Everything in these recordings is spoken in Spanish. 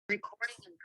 Recording.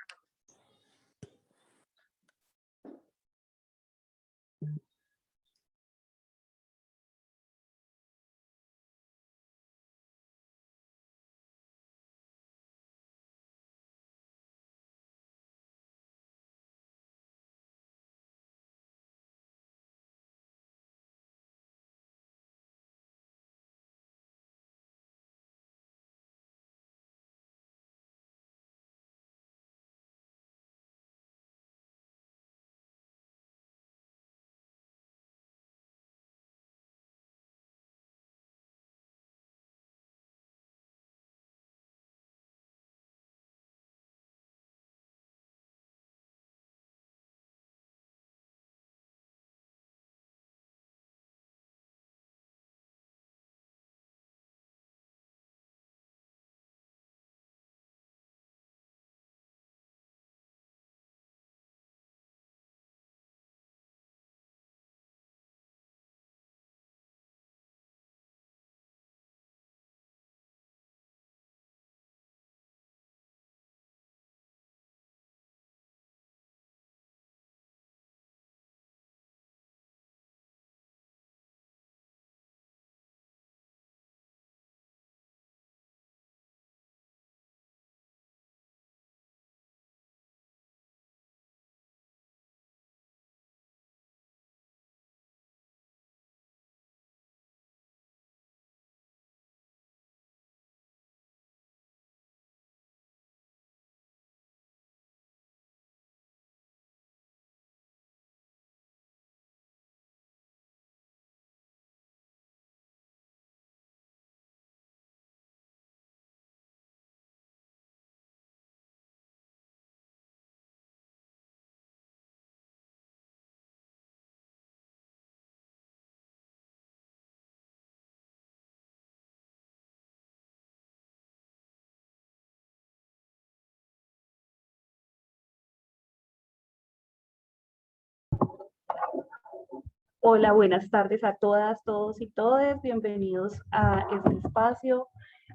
Hola, buenas tardes a todas, todos y todes. Bienvenidos a este espacio.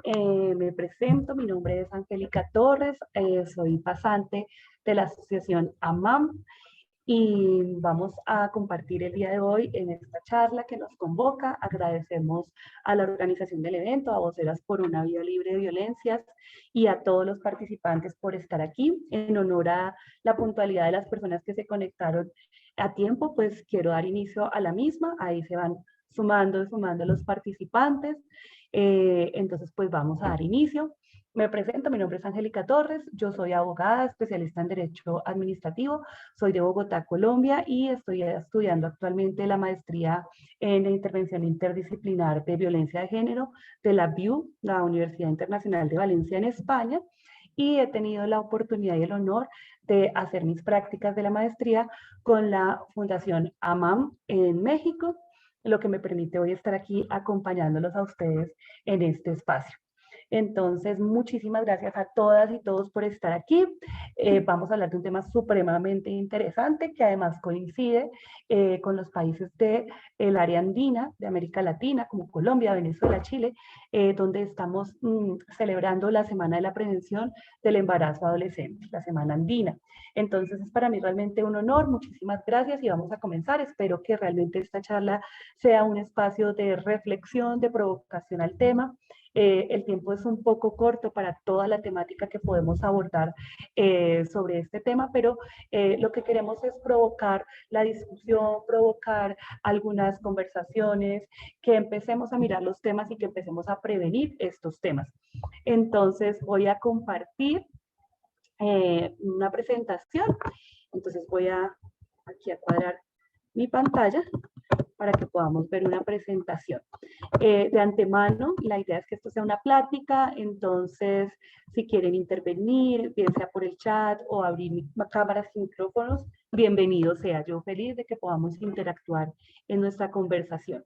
Me presento, mi nombre es Angélica Torres, soy pasante de la asociación AMAM y vamos a compartir el día de hoy en esta charla que nos convoca. Agradecemos a la organización del evento, a Voceras por una Vida Libre de Violencias y a todos los participantes por estar aquí. En honor a la puntualidad de las personas que se conectaron a tiempo, pues quiero dar inicio a la misma. Ahí se van sumando los participantes. Entonces, pues vamos a dar inicio. Me presento, mi nombre es Angélica Torres, yo soy abogada, especialista en Derecho Administrativo, soy de Bogotá, Colombia, y estoy estudiando actualmente la maestría en Intervención Interdisciplinar de Violencia de Género de la BIU, la Universidad Internacional de Valencia en España, y he tenido la oportunidad y el honor de hacer mis prácticas de la maestría con la Fundación AMAM en México, lo que me permite hoy estar aquí acompañándolos a ustedes en este espacio. Entonces, muchísimas gracias a todas y todos por estar aquí. Vamos a hablar de un tema supremamente interesante que además coincide con los países del área andina, de América Latina, como Colombia, Venezuela, Chile, donde estamos celebrando la Semana de la Prevención del Embarazo Adolescente, la Semana Andina. Entonces, es para mí realmente un honor. Muchísimas gracias y vamos a comenzar. Espero que realmente esta charla sea un espacio de reflexión, de provocación al tema. El tiempo es un poco corto para toda la temática que podemos abordar sobre este tema, pero lo que queremos es provocar la discusión, provocar algunas conversaciones, que empecemos a mirar los temas y que empecemos a prevenir estos temas. Entonces voy a compartir una presentación. Entonces voy aquí a cuadrar mi pantalla para que podamos ver una presentación. De antemano, la idea es que esto sea una plática, entonces si quieren intervenir, bien sea por el chat o abrir cámaras y micrófonos, bienvenido sea. Yo feliz de que podamos interactuar en nuestra conversación.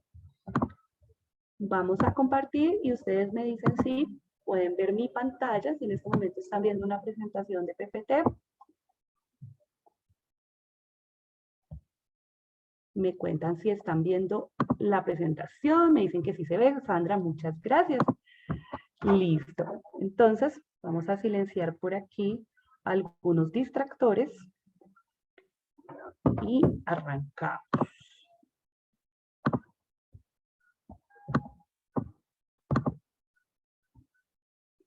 Vamos a compartir y ustedes me dicen si pueden ver mi pantalla, si en este momento están viendo una presentación de PPT. Me cuentan si están viendo la presentación, me dicen que sí se ve. Sandra, muchas gracias. Listo. Entonces, vamos a silenciar por aquí algunos distractores y arrancamos.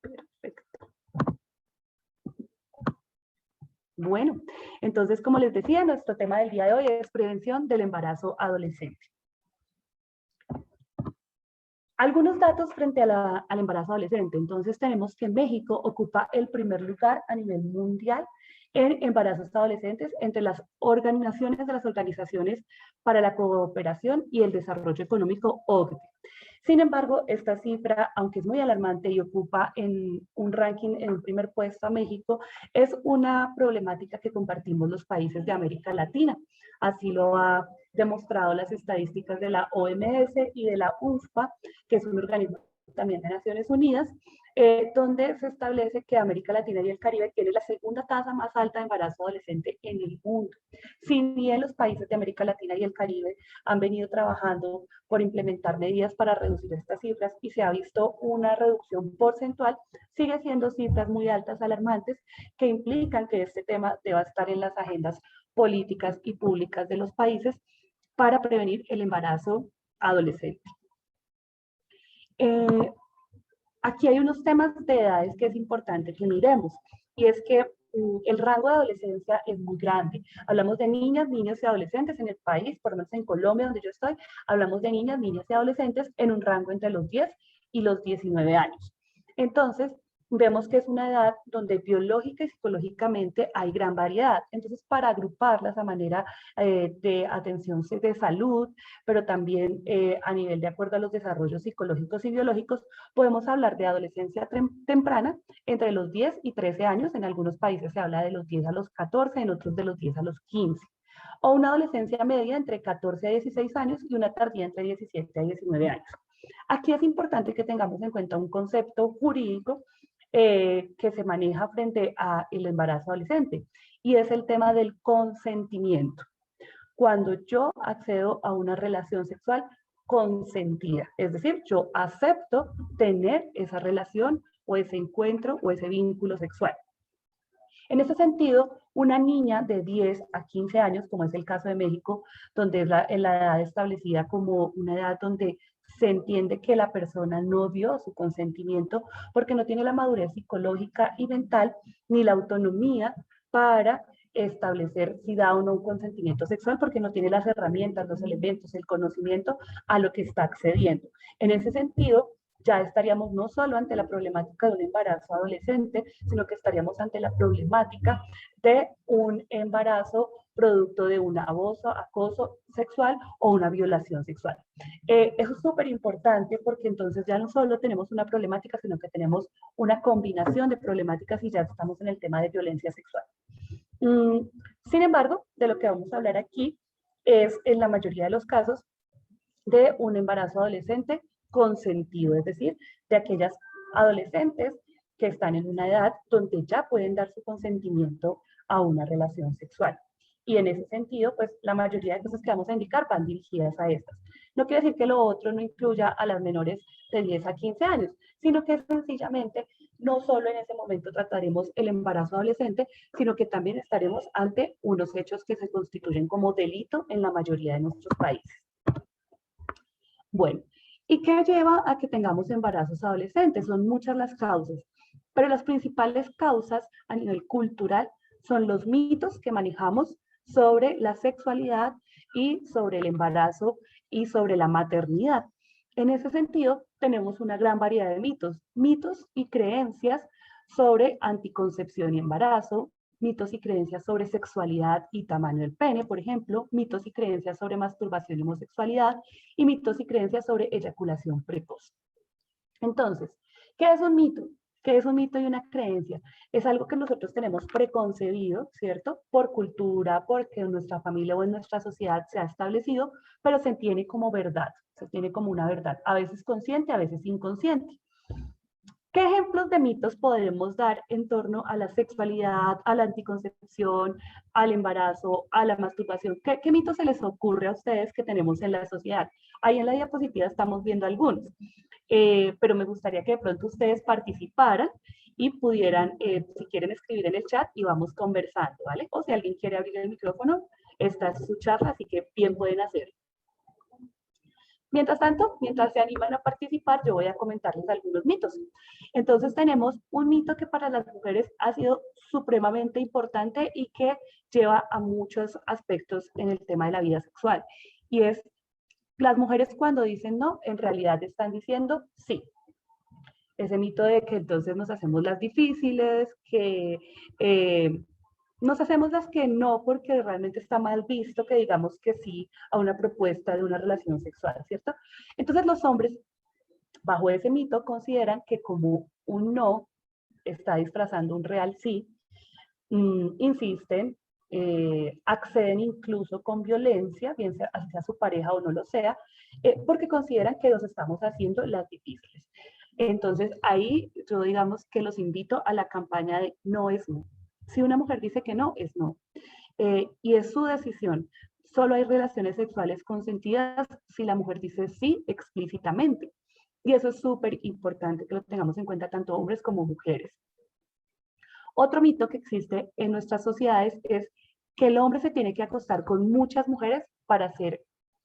Perfecto. Bueno, entonces, como les decía, nuestro tema del día de hoy es prevención del embarazo adolescente. Algunos datos frente al embarazo adolescente. Entonces tenemos que México ocupa el primer lugar a nivel mundial en embarazos adolescentes entre las organizaciones para la cooperación y el desarrollo económico OCDE. Sin embargo, esta cifra, aunque es muy alarmante y ocupa en un ranking en un primer puesto a México, es una problemática que compartimos los países de América Latina. Así lo ha demostrado las estadísticas de la OMS y de la UNFPA, que es un organismo también de Naciones Unidas, donde se establece que América Latina y el Caribe tienen la segunda tasa más alta de embarazo adolescente en el mundo. Si bien los países de América Latina y el Caribe han venido trabajando por implementar medidas para reducir estas cifras y se ha visto una reducción porcentual, sigue siendo cifras muy altas, alarmantes, que implican que este tema deba estar en las agendas políticas y públicas de los países para prevenir el embarazo adolescente. Aquí hay unos temas de edades que es importante que miremos, y es que el rango de adolescencia es muy grande. Hablamos de niñas, niños y adolescentes en el país, por lo menos en Colombia, donde yo estoy, hablamos de niñas, niños y adolescentes en un rango entre los 10 y los 19 años. Entonces, vemos que es una edad donde biológica y psicológicamente hay gran variedad. Entonces, para agruparlas a manera de atención de salud, pero también a nivel de acuerdo a los desarrollos psicológicos y biológicos, podemos hablar de adolescencia temprana entre los 10 y 13 años. En algunos países se habla de los 10 a los 14, en otros de los 10 a los 15. O una adolescencia media entre 14 a 16 años y una tardía entre 17 a 19 años. Aquí es importante que tengamos en cuenta un concepto jurídico que se maneja frente al embarazo adolescente, y es el tema del consentimiento. Cuando yo accedo a una relación sexual consentida, es decir, yo acepto tener esa relación o ese encuentro o ese vínculo sexual. En ese sentido, una niña de 10 a 15 años, como es el caso de México, donde es la edad establecida como una edad donde se entiende que la persona no dio su consentimiento porque no tiene la madurez psicológica y mental ni la autonomía para establecer si da o no un consentimiento sexual, porque no tiene las herramientas, los elementos, el conocimiento a lo que está accediendo. En ese sentido, ya estaríamos no solo ante la problemática de un embarazo adolescente, sino que estaríamos ante la problemática de un embarazo producto de un abuso, acoso sexual o una violación sexual. Eso es súper importante porque entonces ya no solo tenemos una problemática, sino que tenemos una combinación de problemáticas y ya estamos en el tema de violencia sexual. Sin embargo, de lo que vamos a hablar aquí es en la mayoría de los casos de un embarazo adolescente consentido, es decir, de aquellas adolescentes que están en una edad donde ya pueden dar su consentimiento a una relación sexual. Y en ese sentido, pues la mayoría de cosas que vamos a indicar van dirigidas a estas. No quiere decir que lo otro no incluya a las menores de 10 a 15 años, sino que sencillamente no solo en ese momento trataremos el embarazo adolescente, sino que también estaremos ante unos hechos que se constituyen como delito en la mayoría de nuestros países. Bueno, ¿y qué lleva a que tengamos embarazos adolescentes? Son muchas las causas, pero las principales causas a nivel cultural son los mitos que manejamos sobre la sexualidad y sobre el embarazo y sobre la maternidad. En ese sentido, tenemos una gran variedad de mitos y creencias sobre anticoncepción y embarazo, mitos y creencias sobre sexualidad y tamaño del pene, por ejemplo, mitos y creencias sobre masturbación y homosexualidad, y mitos y creencias sobre eyaculación precoz. Entonces, ¿qué es un mito? ¿Qué es un mito y una creencia? Es algo que nosotros tenemos preconcebido, ¿cierto? Por cultura, porque en nuestra familia o en nuestra sociedad se ha establecido, pero se tiene como verdad, se tiene como una verdad, a veces consciente, a veces inconsciente. ¿Qué ejemplos de mitos podemos dar en torno a la sexualidad, a la anticoncepción, al embarazo, a la masturbación? ¿Qué mitos se les ocurre a ustedes que tenemos en la sociedad? Ahí en la diapositiva estamos viendo algunos, pero me gustaría que de pronto ustedes participaran y pudieran, si quieren, escribir en el chat y vamos conversando, ¿vale? O si alguien quiere abrir el micrófono, esta es su charla, así que bien pueden hacerlo. Mientras tanto, mientras se animan a participar, yo voy a comentarles algunos mitos. Entonces tenemos un mito que para las mujeres ha sido supremamente importante y que lleva a muchos aspectos en el tema de la vida sexual. Y es, las mujeres cuando dicen no, en realidad están diciendo sí. Ese mito de que entonces nos hacemos las difíciles, que nos hacemos las que no, porque realmente está mal visto que digamos que sí a una propuesta de una relación sexual, ¿cierto? Entonces los hombres, bajo ese mito, consideran que como un no está disfrazando un real sí, insisten, acceden incluso con violencia, bien sea hacia su pareja o no lo sea, porque consideran que nos estamos haciendo las difíciles. Entonces ahí yo digamos que los invito a la campaña de no es no. Si una mujer dice que no, es no. Y es su decisión. Solo hay relaciones sexuales consentidas si la mujer dice sí explícitamente. Y eso es súper importante que lo tengamos en cuenta tanto hombres como mujeres. Otro mito que existe en nuestras sociedades es que el hombre se tiene que acostar con muchas mujeres para ser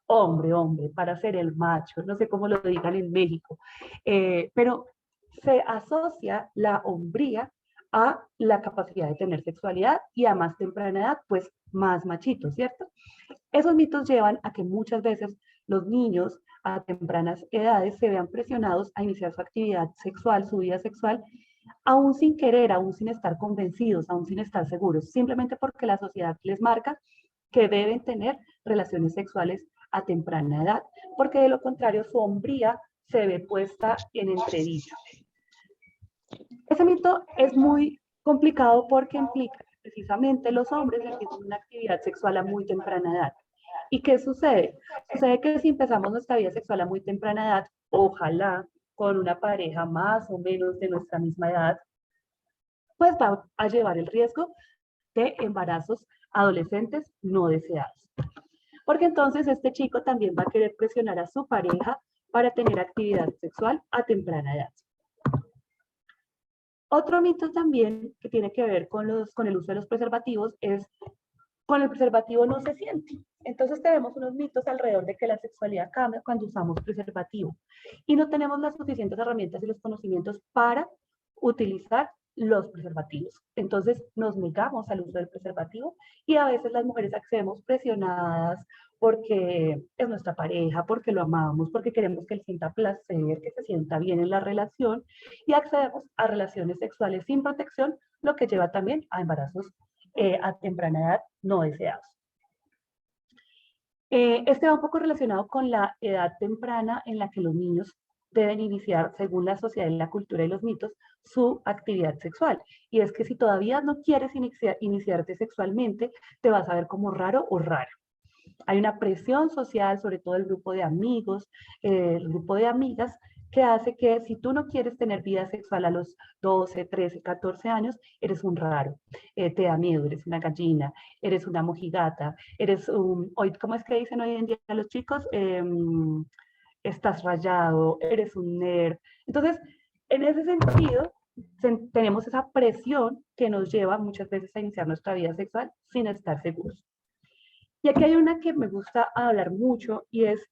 hombre, hombre, para ser el macho, no sé cómo lo digan en México, pero se asocia la hombría a la capacidad de tener sexualidad y a más temprana edad, pues más machito, ¿cierto? Esos mitos llevan a que muchas veces los niños a tempranas edades se vean presionados a iniciar su actividad sexual, su vida sexual, aún sin querer, aún sin estar convencidos, aún sin estar seguros, simplemente porque la sociedad les marca que deben tener relaciones sexuales a temprana edad, porque de lo contrario su hombría se ve puesta en entredicho. Ese mito es muy complicado porque implica que precisamente los hombres empiezan una actividad sexual a muy temprana edad. ¿Y qué sucede? Sucede que si empezamos nuestra vida sexual a muy temprana edad, ojalá con una pareja más o menos de nuestra misma edad, pues va a llevar el riesgo de embarazos adolescentes no deseados. Porque entonces este chico también va a querer presionar a su pareja para tener actividad sexual a temprana edad. Otro mito también que tiene que ver con el uso de los preservativos es con el preservativo no se siente. Entonces tenemos unos mitos alrededor de que la sexualidad cambia cuando usamos preservativo y no tenemos las suficientes herramientas y los conocimientos para utilizar los preservativos. Entonces nos negamos al uso del preservativo y a veces las mujeres accedemos presionadas porque es nuestra pareja, porque lo amamos, porque queremos que él sienta placer, que se sienta bien en la relación y accedemos a relaciones sexuales sin protección, lo que lleva también a embarazos a temprana edad no deseados. Este va un poco relacionado con la edad temprana en la que los niños deben iniciar, según la sociedad y la cultura y los mitos, su actividad sexual. Y es que si todavía no quieres iniciarte sexualmente, te vas a ver como raro o rara. Hay una presión social, sobre todo el grupo de amigos, el grupo de amigas, que hace que si tú no quieres tener vida sexual a los 12, 13, 14 años, eres un raro, te da miedo, eres una gallina, eres una mojigata, eres un, hoy, ¿cómo es que dicen hoy en día los chicos? Estás rayado, eres un nerd. Entonces, en ese sentido, tenemos esa presión que nos lleva muchas veces a iniciar nuestra vida sexual sin estar seguros. Y aquí hay una que me gusta hablar mucho y es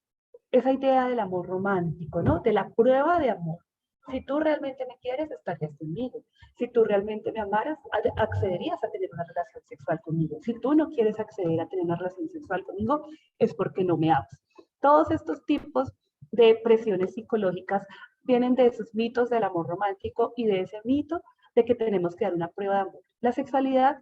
esa idea del amor romántico, ¿no? De la prueba de amor. Si tú realmente me quieres, estarías conmigo. Si tú realmente me amaras, accederías a tener una relación sexual conmigo. Si tú no quieres acceder a tener una relación sexual conmigo, es porque no me amas. Todos estos tipos de presiones psicológicas vienen de esos mitos del amor romántico y de ese mito de que tenemos que dar una prueba de amor. La sexualidad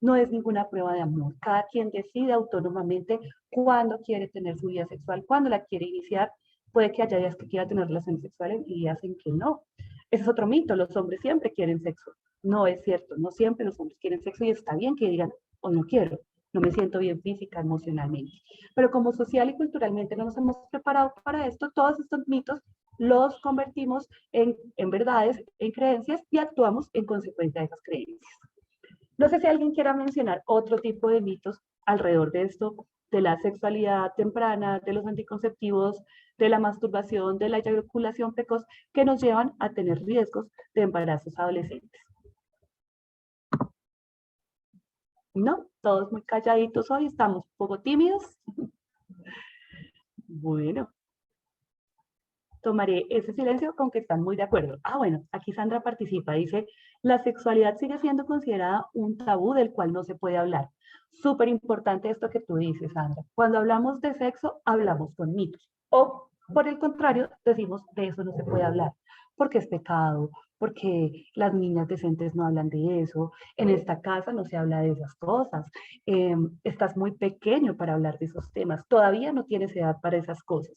no es ninguna prueba de amor. Cada quien decide autónomamente cuándo quiere tener su vida sexual, cuándo la quiere iniciar. Puede que haya días que quiera tener relaciones sexuales y días en que no. Ese es otro mito, los hombres siempre quieren sexo. No es cierto, no siempre los hombres quieren sexo y está bien que digan, o no quiero, no me siento bien física, emocionalmente. Pero como social y culturalmente no nos hemos preparado para esto, todos estos mitos los convertimos en verdades, en creencias y actuamos en consecuencia de esas creencias. No sé si alguien quiera mencionar otro tipo de mitos alrededor de esto de la sexualidad temprana, de los anticonceptivos, de la masturbación, de la eyaculación precoz, que nos llevan a tener riesgos de embarazos adolescentes. ¿No? Todos muy calladitos hoy, estamos un poco tímidos. Bueno, tomaré ese silencio con que están muy de acuerdo. Ah, bueno, aquí Sandra participa, dice, la sexualidad sigue siendo considerada un tabú del cual no se puede hablar. Súper importante esto que tú dices, Sandra. Cuando hablamos de sexo, hablamos con mitos. O, por el contrario, decimos, de eso no se puede hablar, porque es pecado, porque las niñas decentes no hablan de eso, en esta casa no se habla de esas cosas, estás muy pequeño para hablar de esos temas, todavía no tienes edad para esas cosas.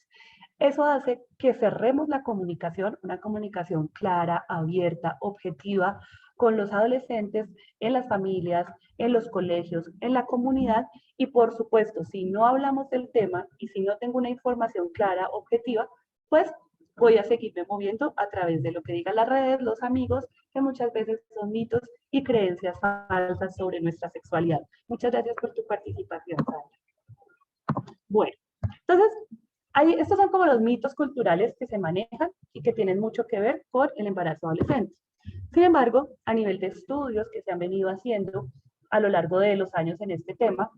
Eso hace que cerremos la comunicación, una comunicación clara, abierta, objetiva, con los adolescentes, en las familias, en los colegios, en la comunidad. Y por supuesto, si no hablamos del tema y si no tengo una información clara, objetiva, pues voy a seguirme moviendo a través de lo que digan las redes, los amigos, que muchas veces son mitos y creencias falsas sobre nuestra sexualidad. Muchas gracias por tu participación, Sandra. Bueno, entonces, estos son como los mitos culturales que se manejan y que tienen mucho que ver con el embarazo adolescente. Sin embargo, a nivel de estudios que se han venido haciendo a lo largo de los años en este tema,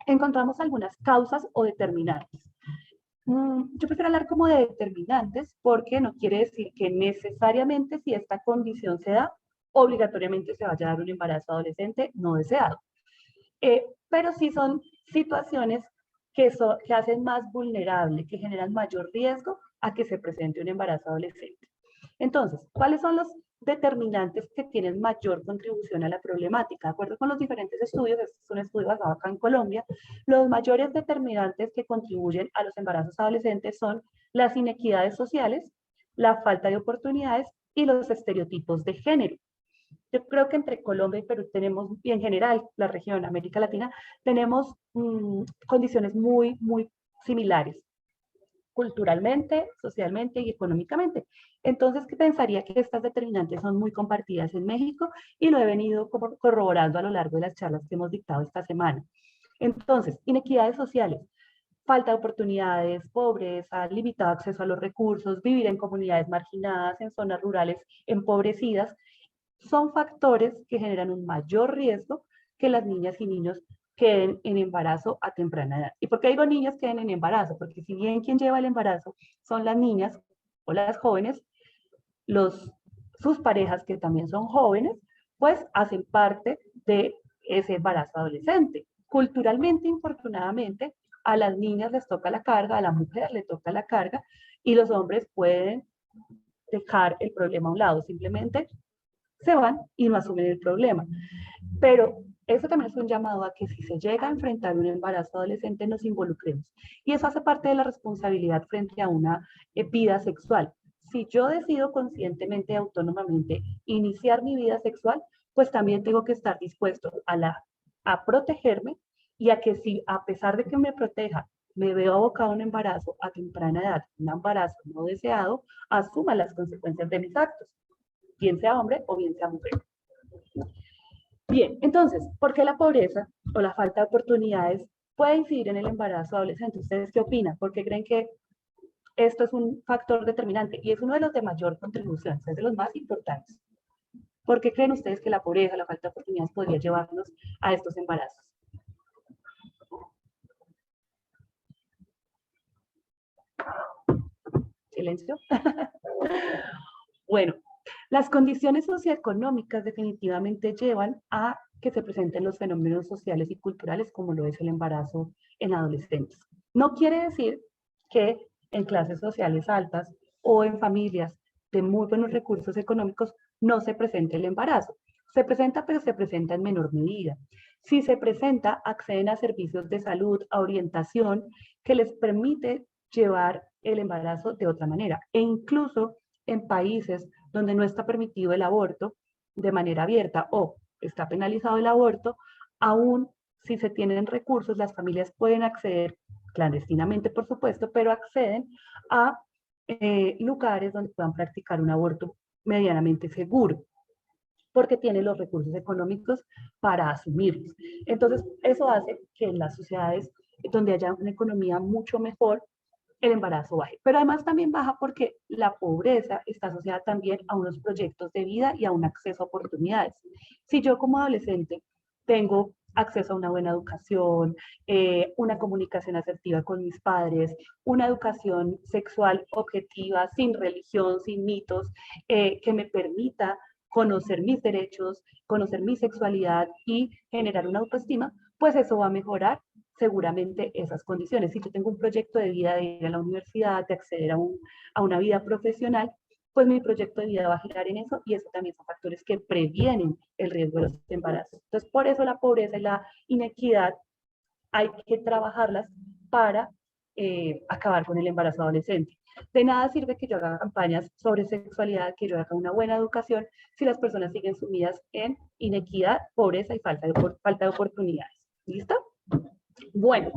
encontramos algunas causas o determinantes. Yo prefiero hablar como de determinantes porque no quiere decir que necesariamente si esta condición se da, obligatoriamente se vaya a dar un embarazo adolescente no deseado. Pero sí son situaciones que hacen más vulnerable, que generan mayor riesgo a que se presente un embarazo adolescente. Entonces, ¿cuáles son los determinantes que tienen mayor contribución a la problemática? De acuerdo con los diferentes estudios, este es un estudio basado acá en Colombia, los mayores determinantes que contribuyen a los embarazos adolescentes son las inequidades sociales, la falta de oportunidades y los estereotipos de género. Yo creo que entre Colombia y Perú tenemos, y en general la región, América Latina, tenemos condiciones muy, muy similares, culturalmente, socialmente y económicamente. Entonces, ¿qué pensaría que estas determinantes son muy compartidas en México? Y lo he venido corroborando a lo largo de las charlas que hemos dictado esta semana. Entonces, inequidades sociales, falta de oportunidades, pobreza, limitado acceso a los recursos, vivir en comunidades marginadas, en zonas rurales empobrecidas, son factores que generan un mayor riesgo que las niñas y niños queden en embarazo a temprana edad. ¿Y por qué digo niñas queden en embarazo? Porque si bien quien lleva el embarazo son las niñas o las jóvenes, sus parejas que también son jóvenes, pues hacen parte de ese embarazo adolescente. Culturalmente, infortunadamente, a las niñas les toca la carga, a la mujer le toca la carga y los hombres pueden dejar el problema a un lado, simplemente se van y no asumen el problema. Pero eso también es un llamado a que si se llega a enfrentar un embarazo adolescente nos involucremos. Y eso hace parte de la responsabilidad frente a una vida sexual. Si yo decido conscientemente, autónomamente, iniciar mi vida sexual, pues también tengo que estar dispuesto a protegerme y a que si a pesar de que me proteja, me veo abocado a un embarazo a temprana edad, un embarazo no deseado, asuma las consecuencias de mis actos, bien sea hombre o bien sea mujer. Bien, entonces, ¿por qué la pobreza o la falta de oportunidades puede incidir en el embarazo adolescente? ¿Ustedes qué opinan? ¿Por qué creen que esto es un factor determinante? Y es uno de los de mayor contribución, es de los más importantes. ¿Por qué creen ustedes que la pobreza, la falta de oportunidades podría llevarnos a estos embarazos? Silencio. Bueno, las condiciones socioeconómicas definitivamente llevan a que se presenten los fenómenos sociales y culturales como lo es el embarazo en adolescentes. No quiere decir que en clases sociales altas o en familias de muy buenos recursos económicos no se presente el embarazo. Se presenta, pero se presenta en menor medida. Si se presenta, acceden a servicios de salud, a orientación que les permite llevar el embarazo de otra manera. E incluso en países donde no está permitido el aborto de manera abierta o está penalizado el aborto, aún si se tienen recursos, las familias pueden acceder clandestinamente, por supuesto, pero acceden a lugares donde puedan practicar un aborto medianamente seguro, porque tienen los recursos económicos para asumirlos. Entonces, eso hace que en las sociedades donde haya una economía mucho mejor, el embarazo baje. Pero además también baja porque la pobreza está asociada también a unos proyectos de vida y a un acceso a oportunidades. Si yo como adolescente tengo acceso a una buena educación, una comunicación asertiva con mis padres, una educación sexual objetiva, sin religión, sin mitos, que me permita conocer mis derechos, conocer mi sexualidad y generar una autoestima, pues eso va a mejorar seguramente esas condiciones. Si yo tengo un proyecto de vida de ir a la universidad, de acceder a una vida profesional, pues mi proyecto de vida va a girar en eso y eso también son factores que previenen el riesgo de los embarazos. Entonces, por eso la pobreza y la inequidad hay que trabajarlas para acabar con el embarazo adolescente. De nada sirve que yo haga campañas sobre sexualidad, que yo haga una buena educación, si las personas siguen sumidas en inequidad, pobreza y falta de oportunidades. ¿Listo? Bueno,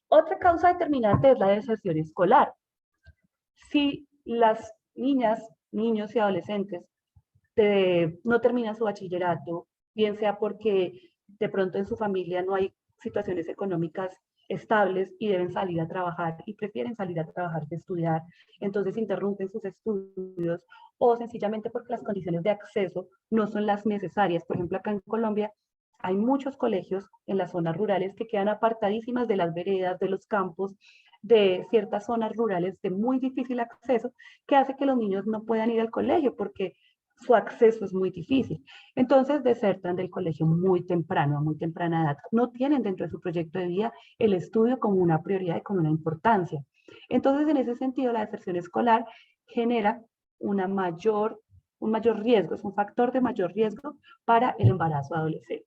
otra causa determinante es la deserción escolar. Si las niñas, niños y adolescentes no terminan su bachillerato, bien sea porque de pronto en su familia no hay situaciones económicas estables y deben salir a trabajar y prefieren salir a trabajar que estudiar, entonces interrumpen sus estudios o sencillamente porque las condiciones de acceso no son las necesarias. Por ejemplo, acá en Colombia hay muchos colegios en las zonas rurales que quedan apartadísimas de las veredas, de los campos, de ciertas zonas rurales de muy difícil acceso, que hace que los niños no puedan ir al colegio porque su acceso es muy difícil. Entonces desertan del colegio muy temprano, a muy temprana edad. No tienen dentro de su proyecto de vida el estudio como una prioridad y como una importancia. Entonces, en ese sentido, la deserción escolar genera un mayor riesgo, es un factor de mayor riesgo para el embarazo adolescente.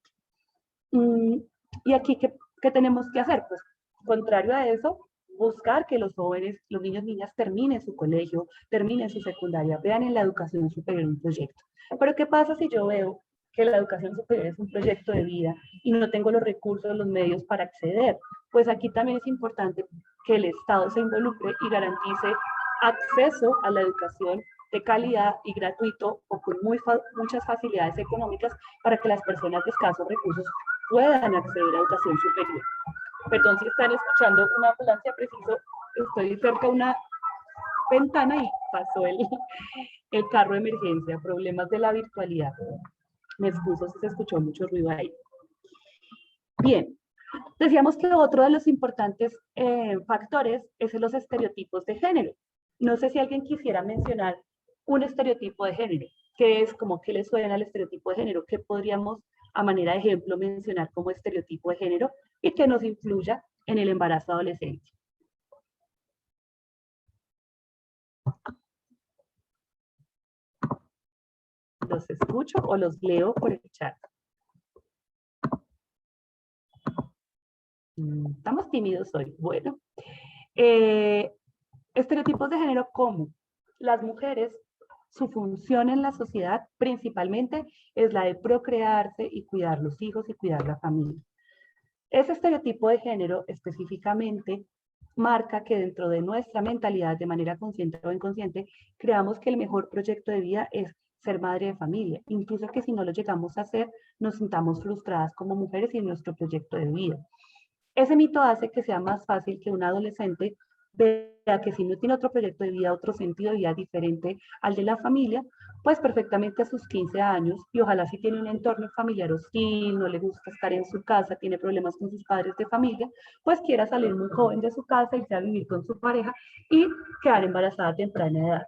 Y aquí, ¿qué tenemos que hacer? Pues, contrario a eso, buscar que los jóvenes, los niños, niñas terminen su colegio, terminen su secundaria, vean en la educación superior un proyecto. Pero ¿qué pasa si yo veo que la educación superior es un proyecto de vida y no tengo los recursos, los medios para acceder? Pues aquí también es importante que el Estado se involucre y garantice acceso a la educación de calidad y gratuito o con muchas facilidades económicas para que las personas de escasos recursos puedan acceder a educación superior. Perdón si están escuchando una ambulancia, preciso, estoy cerca de una ventana y pasó el carro de emergencia, problemas de la virtualidad. Me excuso si se escuchó mucho ruido ahí. Bien, decíamos que otro de los importantes factores es los estereotipos de género. No sé si alguien quisiera mencionar un estereotipo de género, que es como que le suena al estereotipo de género, que podríamos a manera de ejemplo mencionar como estereotipo de género y que nos influya en el embarazo adolescente. ¿Los escucho o los leo por el chat? Estamos tímidos hoy. Bueno, estereotipos de género como las mujeres, su función en la sociedad principalmente es la de procrearse y cuidar los hijos y cuidar la familia. Ese estereotipo de género específicamente marca que dentro de nuestra mentalidad, de manera consciente o inconsciente, creamos que el mejor proyecto de vida es ser madre de familia, incluso que si no lo llegamos a hacer, nos sintamos frustradas como mujeres y en nuestro proyecto de vida. Ese mito hace que sea más fácil que un adolescente vea que si no tiene otro proyecto de vida, otro sentido de vida diferente al de la familia, pues perfectamente a sus 15 años, y ojalá si tiene un entorno familiar hostil, no le gusta estar en su casa, tiene problemas con sus padres de familia, pues quiera salir muy joven de su casa, irse a vivir con su pareja y quedar embarazada a temprana edad.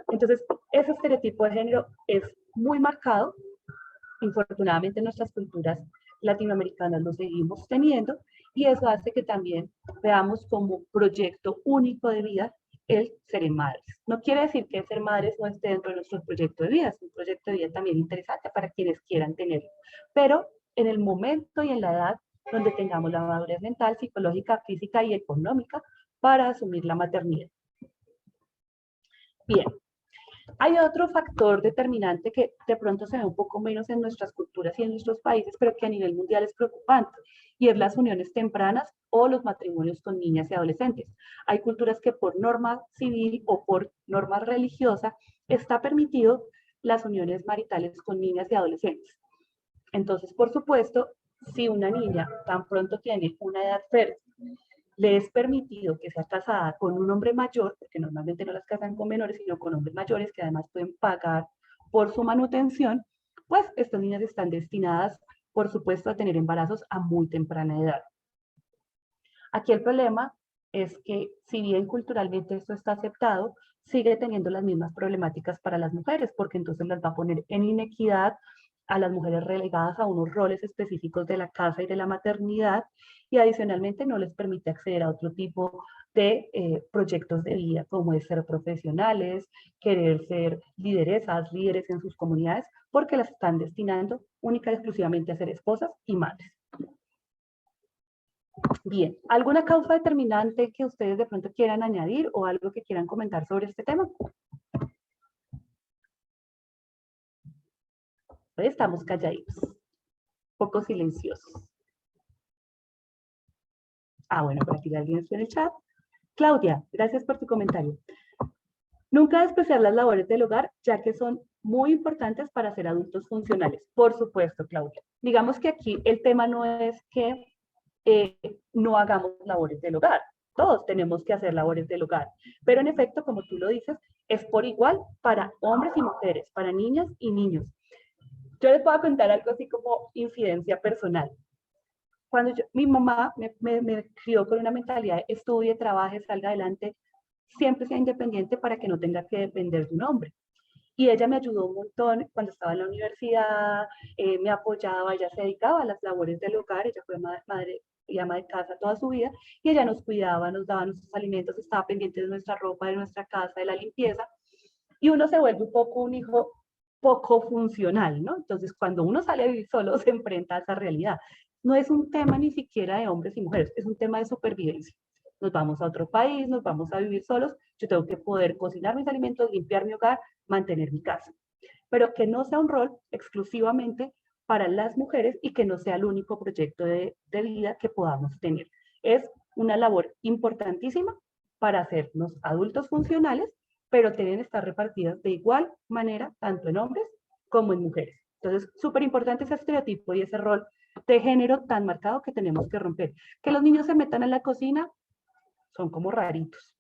Entonces, ese estereotipo de género es muy marcado. Infortunadamente, en nuestras culturas latinoamericanas lo seguimos teniendo y eso hace que también veamos como proyecto único de vida el ser madres. No quiere decir que el ser madres no esté dentro de nuestro proyecto de vida, es un proyecto de vida también interesante para quienes quieran tenerlo, pero en el momento y en la edad donde tengamos la madurez mental, psicológica, física y económica para asumir la maternidad. Bien, hay otro factor determinante que de pronto se ve un poco menos en nuestras culturas y en nuestros países, pero que a nivel mundial es preocupante, y es las uniones tempranas o los matrimonios con niñas y adolescentes. Hay culturas que por norma civil o por norma religiosa está permitido las uniones maritales con niñas y adolescentes. Entonces, por supuesto, si una niña tan pronto tiene una edad fértil le es permitido que sea casada con un hombre mayor, porque normalmente no las casan con menores, sino con hombres mayores que además pueden pagar por su manutención, pues estas niñas están destinadas, por supuesto, a tener embarazos a muy temprana edad. Aquí el problema es que, si bien culturalmente esto está aceptado, sigue teniendo las mismas problemáticas para las mujeres, porque entonces las va a poner en inequidad a las mujeres relegadas a unos roles específicos de la casa y de la maternidad, y adicionalmente no les permite acceder a otro tipo de proyectos de vida, como es ser profesionales, querer ser lideresas, líderes en sus comunidades, porque las están destinando única y exclusivamente a ser esposas y madres. Bien, ¿alguna causa determinante que ustedes de pronto quieran añadir o algo que quieran comentar sobre este tema? Estamos calladitos, poco silenciosos. Ah, bueno, por aquí alguien está en el chat. Claudia, gracias por tu comentario. Nunca despreciar las labores del hogar, ya que son muy importantes para ser adultos funcionales. Por supuesto, Claudia. Digamos que aquí el tema no es que no hagamos labores del hogar. Todos tenemos que hacer labores del hogar. Pero en efecto, como tú lo dices, es por igual para hombres y mujeres, para niñas y niños. Yo les puedo contar algo así como infidencia personal. Cuando mi mamá me crió con una mentalidad de estudie, trabaje, salga adelante, siempre sea independiente para que no tenga que depender de un hombre. Y ella me ayudó un montón cuando estaba en la universidad, me apoyaba, ella se dedicaba a las labores del hogar, ella fue madre y ama de casa toda su vida, y ella nos cuidaba, nos daba nuestros alimentos, estaba pendiente de nuestra ropa, de nuestra casa, de la limpieza, y uno se vuelve un poco un hijo poco funcional, ¿no? Entonces, cuando uno sale a vivir solo, se enfrenta a esa realidad. No es un tema ni siquiera de hombres y mujeres, es un tema de supervivencia. Nos vamos a otro país, nos vamos a vivir solos, yo tengo que poder cocinar mis alimentos, limpiar mi hogar, mantener mi casa. Pero que no sea un rol exclusivamente para las mujeres y que no sea el único proyecto de vida que podamos tener. Es una labor importantísima para hacernos adultos funcionales, pero deben estar repartidas de igual manera, tanto en hombres como en mujeres. Entonces, súper importante ese estereotipo y ese rol de género tan marcado que tenemos que romper. Que los niños se metan en la cocina son como raritos.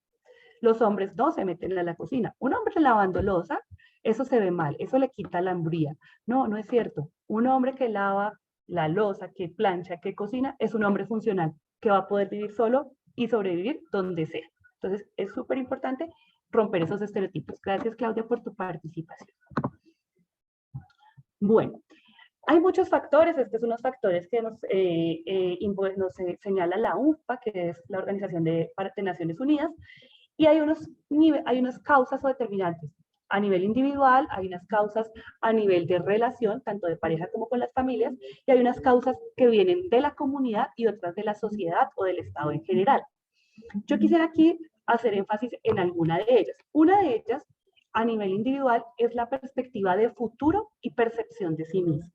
Los hombres no se meten a la cocina. Un hombre lavando loza, eso se ve mal, eso le quita la hambría. No, no es cierto. Un hombre que lava la loza, que plancha, que cocina, es un hombre funcional, que va a poder vivir solo y sobrevivir donde sea. Entonces, es súper importante romper esos estereotipos. Gracias, Claudia, por tu participación. Bueno, hay muchos factores, estos son los factores que nos señala la UNFPA, que es la Organización de Naciones Unidas, y hay unas causas o determinantes. A nivel individual, hay unas causas a nivel de relación, tanto de pareja como con las familias, y hay unas causas que vienen de la comunidad y otras de la sociedad o del Estado en general. Yo quisiera aquí hacer énfasis en alguna de ellas. Una de ellas, a nivel individual, es la perspectiva de futuro y percepción de sí mismo.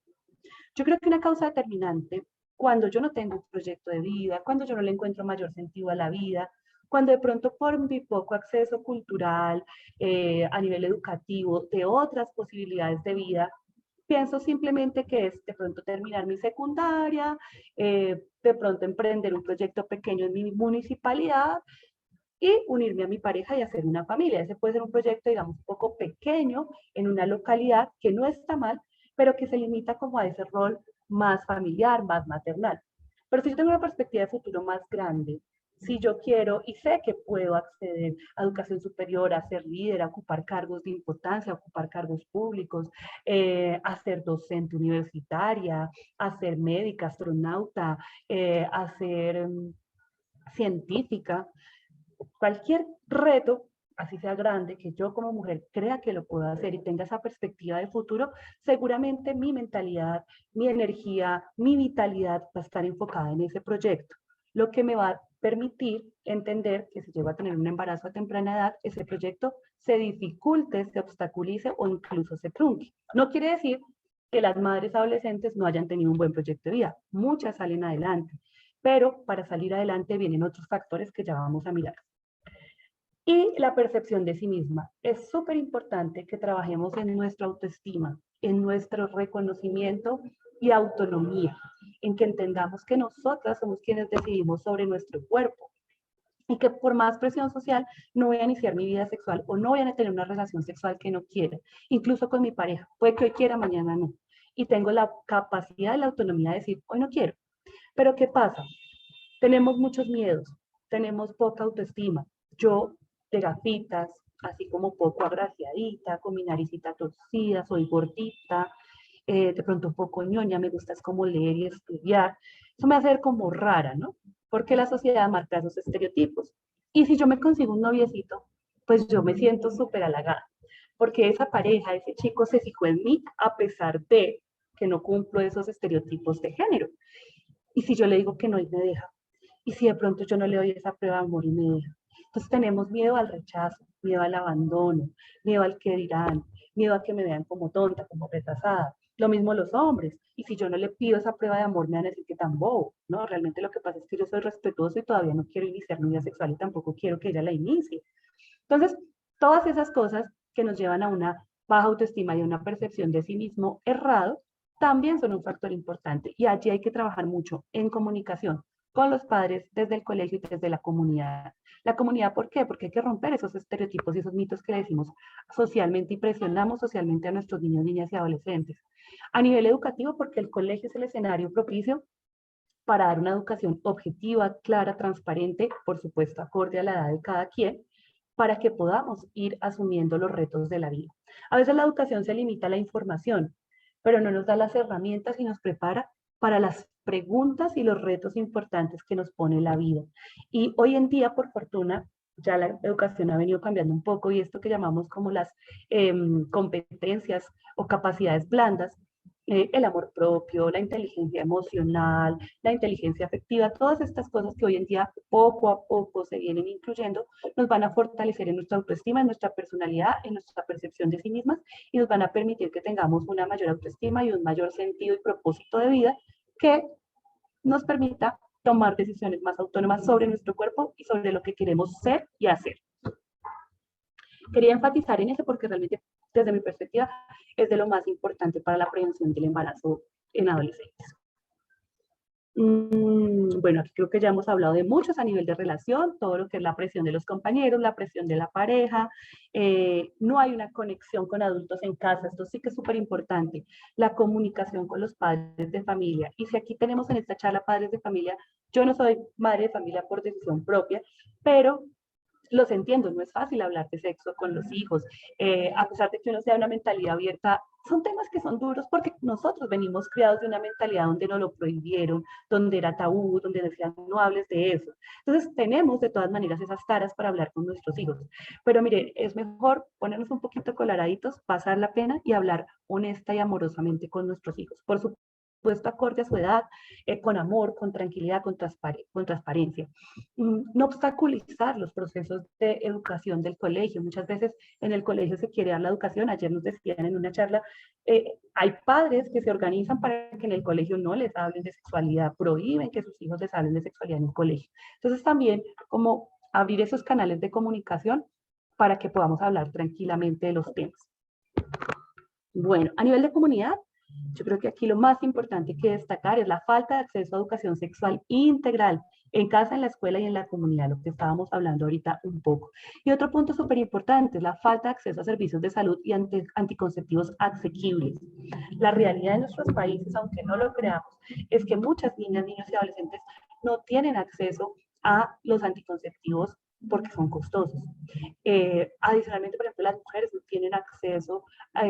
Yo creo que una causa determinante, cuando yo no tengo un proyecto de vida, cuando yo no le encuentro mayor sentido a la vida, cuando de pronto por mi poco acceso cultural, a nivel educativo, de otras posibilidades de vida, pienso simplemente que es de pronto terminar mi secundaria, de pronto emprender un proyecto pequeño en mi municipalidad y unirme a mi pareja y hacer una familia. Ese puede ser un proyecto, digamos, un poco pequeño en una localidad que no está mal, pero que se limita como a ese rol más familiar, más maternal. Pero si yo tengo una perspectiva de futuro más grande, si yo quiero y sé que puedo acceder a educación superior, a ser líder, a ocupar cargos de importancia, a ocupar cargos públicos, a ser docente universitaria, a ser médica, astronauta, a ser científica, cualquier reto, así sea grande, que yo como mujer crea que lo puedo hacer y tenga esa perspectiva de futuro, seguramente mi mentalidad, mi energía, mi vitalidad va a estar enfocada en ese proyecto, lo que me va a permitir entender que si llego a tener un embarazo a temprana edad, ese proyecto se dificulte, se obstaculice o incluso se trunque. No quiere decir que las madres adolescentes no hayan tenido un buen proyecto de vida, muchas salen adelante, pero para salir adelante vienen otros factores que ya vamos a mirar. Y la percepción de sí misma. Es súper importante que trabajemos en nuestra autoestima, en nuestro reconocimiento y autonomía, en que entendamos que nosotras somos quienes decidimos sobre nuestro cuerpo y que por más presión social no voy a iniciar mi vida sexual o no voy a tener una relación sexual que no quiera, incluso con mi pareja. Puede que hoy quiera, mañana no. Y tengo la capacidad y la autonomía de decir, hoy no quiero. Pero ¿qué pasa? Tenemos muchos miedos, tenemos poca autoestima. Yo, de gafitas, así como poco agraciadita, con mi naricita torcida, soy gordita, de pronto un poco ñoña, me gusta es como leer y estudiar. Eso me hace ver como rara, ¿no? Porque la sociedad marca esos estereotipos. Y si yo me consigo un noviecito, pues yo me siento súper halagada, porque esa pareja, ese chico se fijó en mí a pesar de que no cumplo esos estereotipos de género. Y si yo le digo que no y me deja, y si de pronto yo no le doy esa prueba de amor y me deja. Entonces tenemos miedo al rechazo, miedo al abandono, miedo al que dirán, miedo a que me vean como tonta, como retrasada. Lo mismo los hombres. Y si yo no le pido esa prueba de amor, me van a decir que tan bobo, ¿no? Realmente lo que pasa es que yo soy respetuoso y todavía no quiero iniciar mi vida sexual y tampoco quiero que ella la inicie. Entonces, todas esas cosas que nos llevan a una baja autoestima y a una percepción de sí mismo errado, también son un factor importante. Y allí hay que trabajar mucho en comunicación con los padres desde el colegio y desde la comunidad. La comunidad, ¿por qué? Porque hay que romper esos estereotipos y esos mitos que decimos socialmente y presionamos socialmente a nuestros niños, niñas y adolescentes. A nivel educativo, porque el colegio es el escenario propicio para dar una educación objetiva, clara, transparente, por supuesto, acorde a la edad de cada quien, para que podamos ir asumiendo los retos de la vida. A veces la educación se limita a la información, pero no nos da las herramientas y nos prepara para las preguntas y los retos importantes que nos pone la vida. Y hoy en día, por fortuna, ya la educación ha venido cambiando un poco y esto que llamamos como las competencias o capacidades blandas, el amor propio, la inteligencia emocional, la inteligencia afectiva, todas estas cosas que hoy en día poco a poco se vienen incluyendo, nos van a fortalecer en nuestra autoestima, en nuestra personalidad, en nuestra percepción de sí mismas y nos van a permitir que tengamos una mayor autoestima y un mayor sentido y propósito de vida que nos permita tomar decisiones más autónomas sobre nuestro cuerpo y sobre lo que queremos ser y hacer. Quería enfatizar en eso porque realmente, desde mi perspectiva, es de lo más importante para la prevención del embarazo en adolescentes. Bueno, aquí creo que ya hemos hablado de muchos a nivel de relación, todo lo que es la presión de los compañeros, la presión de la pareja, no hay una conexión con adultos en casa, esto sí que es súper importante, la comunicación con los padres de familia. Y si aquí tenemos en esta charla padres de familia, yo no soy madre de familia por decisión propia, pero los entiendo, no es fácil hablar de sexo con los hijos, a pesar de que uno sea una mentalidad abierta, son temas que son duros porque nosotros venimos criados de una mentalidad donde nos lo prohibieron, donde era tabú, donde decían no hables de eso. Entonces tenemos de todas maneras esas taras para hablar con nuestros hijos. Pero mire, es mejor ponernos un poquito coloraditos, pasar la pena y hablar honesta y amorosamente con nuestros hijos. Por supuesto, acorde a su edad, con amor, con tranquilidad, con transparencia. No obstaculizar los procesos de educación del colegio. Muchas veces en el colegio se quiere dar la educación. Ayer nos decían en una charla, hay padres que se organizan para que en el colegio no les hablen de sexualidad, prohíben que sus hijos les hablen de sexualidad en el colegio. Entonces también como abrir esos canales de comunicación para que podamos hablar tranquilamente de los temas. Bueno, a nivel de comunidad, yo creo que aquí lo más importante que destacar es la falta de acceso a educación sexual integral en casa, en la escuela y en la comunidad, lo que estábamos hablando ahorita un poco. Y otro punto súper importante es la falta de acceso a servicios de salud y anticonceptivos asequibles. La realidad de nuestros países, aunque no lo creamos, es que muchas niñas, niños y adolescentes no tienen acceso a los anticonceptivos porque son costosos. Adicionalmente, por ejemplo, las mujeres no tienen acceso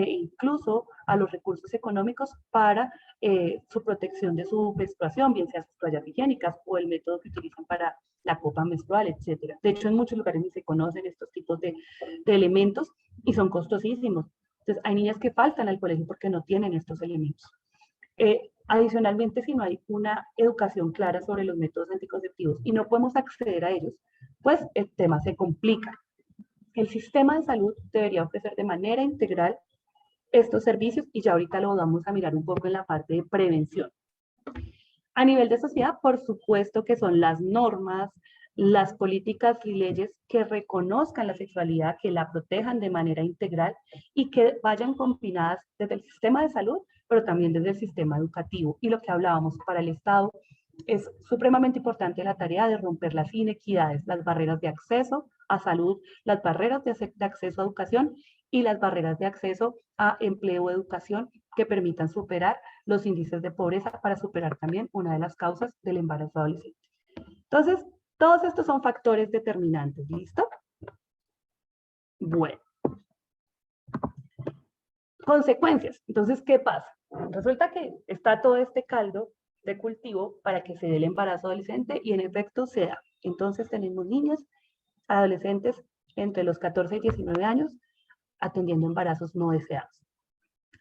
incluso a los recursos económicos para su protección de su menstruación, bien sea sus toallas higiénicas o el método que utilizan para la copa menstrual, etcétera. De hecho, en muchos lugares ni se conocen estos tipos de elementos y son costosísimos. Entonces, hay niñas que faltan al colegio porque no tienen estos elementos. Adicionalmente, si no hay una educación clara sobre los métodos anticonceptivos y no podemos acceder a ellos, pues el tema se complica. El sistema de salud debería ofrecer de manera integral estos servicios y ya ahorita lo vamos a mirar un poco en la parte de prevención. A nivel de sociedad, por supuesto que son las normas, las políticas y leyes que reconozcan la sexualidad, que la protejan de manera integral y que vayan combinadas desde el sistema de salud, pero también desde el sistema educativo. Y lo que hablábamos para el Estado, es supremamente importante la tarea de romper las inequidades, las barreras de acceso a salud, las barreras de acceso a educación y las barreras de acceso a empleo o educación que permitan superar los índices de pobreza para superar también una de las causas del embarazo adolescente. Entonces, todos estos son factores determinantes, ¿listo? Bueno. Consecuencias. Entonces, ¿qué pasa? Resulta que está todo este caldo de cultivo para que se dé el embarazo adolescente y en efecto se da. Entonces tenemos niños, adolescentes entre los 14 y 19 años atendiendo embarazos no deseados.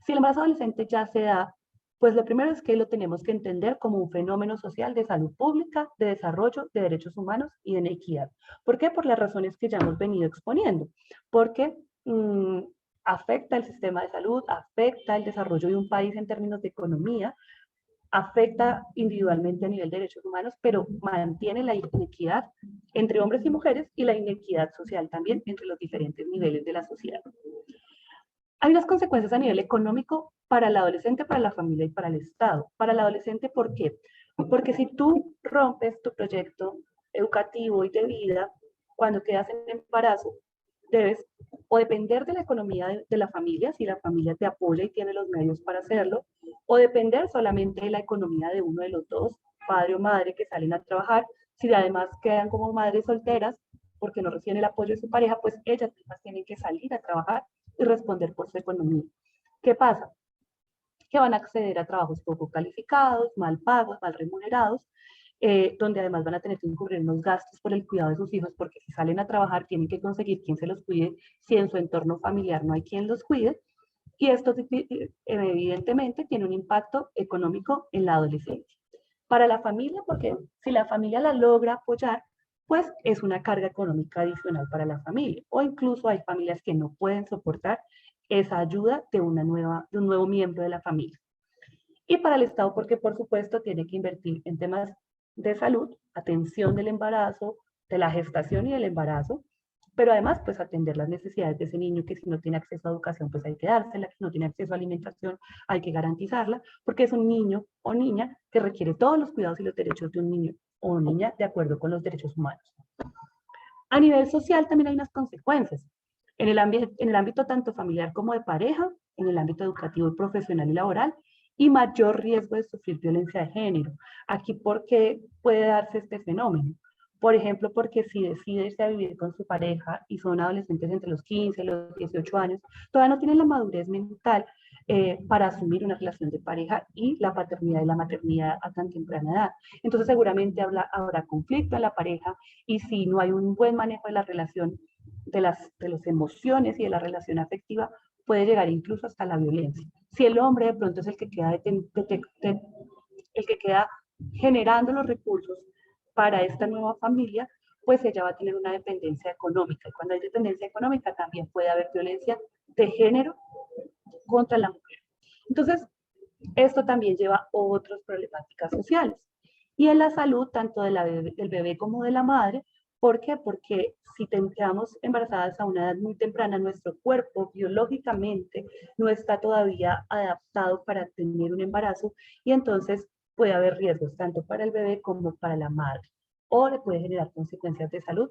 Si el embarazo adolescente ya se da, pues lo primero es que lo tenemos que entender como un fenómeno social de salud pública, de desarrollo, de derechos humanos y de inequidad. ¿Por qué? Por las razones que ya hemos venido exponiendo. Porque afecta el sistema de salud, afecta el desarrollo de un país en términos de economía, afecta individualmente a nivel de derechos humanos, pero mantiene la inequidad entre hombres y mujeres y la inequidad social también entre los diferentes niveles de la sociedad. Hay unas consecuencias a nivel económico para el adolescente, para la familia y para el Estado. Para el adolescente, ¿por qué? Porque si tú rompes tu proyecto educativo y de vida, cuando quedas en embarazo, debes o depender de la economía de la familia, si la familia te apoya y tiene los medios para hacerlo, o depender solamente de la economía de uno de los dos, padre o madre, que salen a trabajar. Si además quedan como madres solteras porque no reciben el apoyo de su pareja, pues ellas mismas tienen que salir a trabajar y responder por su economía. ¿Qué pasa? Que van a acceder a trabajos poco calificados, mal pagos, mal remunerados, donde además van a tener que incurrir unos gastos por el cuidado de sus hijos, porque si salen a trabajar tienen que conseguir quien se los cuide si en su entorno familiar no hay quien los cuide. Y esto evidentemente tiene un impacto económico en la adolescencia. Para la familia, porque si la familia la logra apoyar, pues es una carga económica adicional para la familia. O incluso hay familias que no pueden soportar esa ayuda de un nuevo miembro de la familia. Y para el Estado, porque por supuesto tiene que invertir en temas de salud, atención del embarazo, de la gestación y del embarazo, pero además pues atender las necesidades de ese niño que si no tiene acceso a educación pues hay que dársela, que si no tiene acceso a alimentación hay que garantizarla, porque es un niño o niña que requiere todos los cuidados y los derechos de un niño o niña de acuerdo con los derechos humanos. A nivel social también hay unas consecuencias. En el ámbito tanto familiar como de pareja, en el ámbito educativo y profesional y laboral, y mayor riesgo de sufrir violencia de género. Aquí, ¿por qué puede darse este fenómeno? Por ejemplo, porque si decide irse a vivir con su pareja y son adolescentes entre los 15 y los 18 años, todavía no tienen la madurez mental para asumir una relación de pareja y la paternidad y la maternidad a tan temprana edad. Entonces seguramente habrá conflicto en la pareja y si no hay un buen manejo de la relación, de las emociones y de la relación afectiva, puede llegar incluso hasta la violencia. Si el hombre de pronto es el que queda, el que queda generando los recursos para esta nueva familia, pues ella va a tener una dependencia económica. Y cuando hay dependencia económica también puede haber violencia de género contra la mujer. Entonces, esto también lleva a otras problemáticas sociales. Y en la salud, tanto del bebé como de la madre, ¿por qué? Porque si quedamos embarazadas a una edad muy temprana, nuestro cuerpo biológicamente no está todavía adaptado para tener un embarazo y entonces puede haber riesgos tanto para el bebé como para la madre o le puede generar consecuencias de salud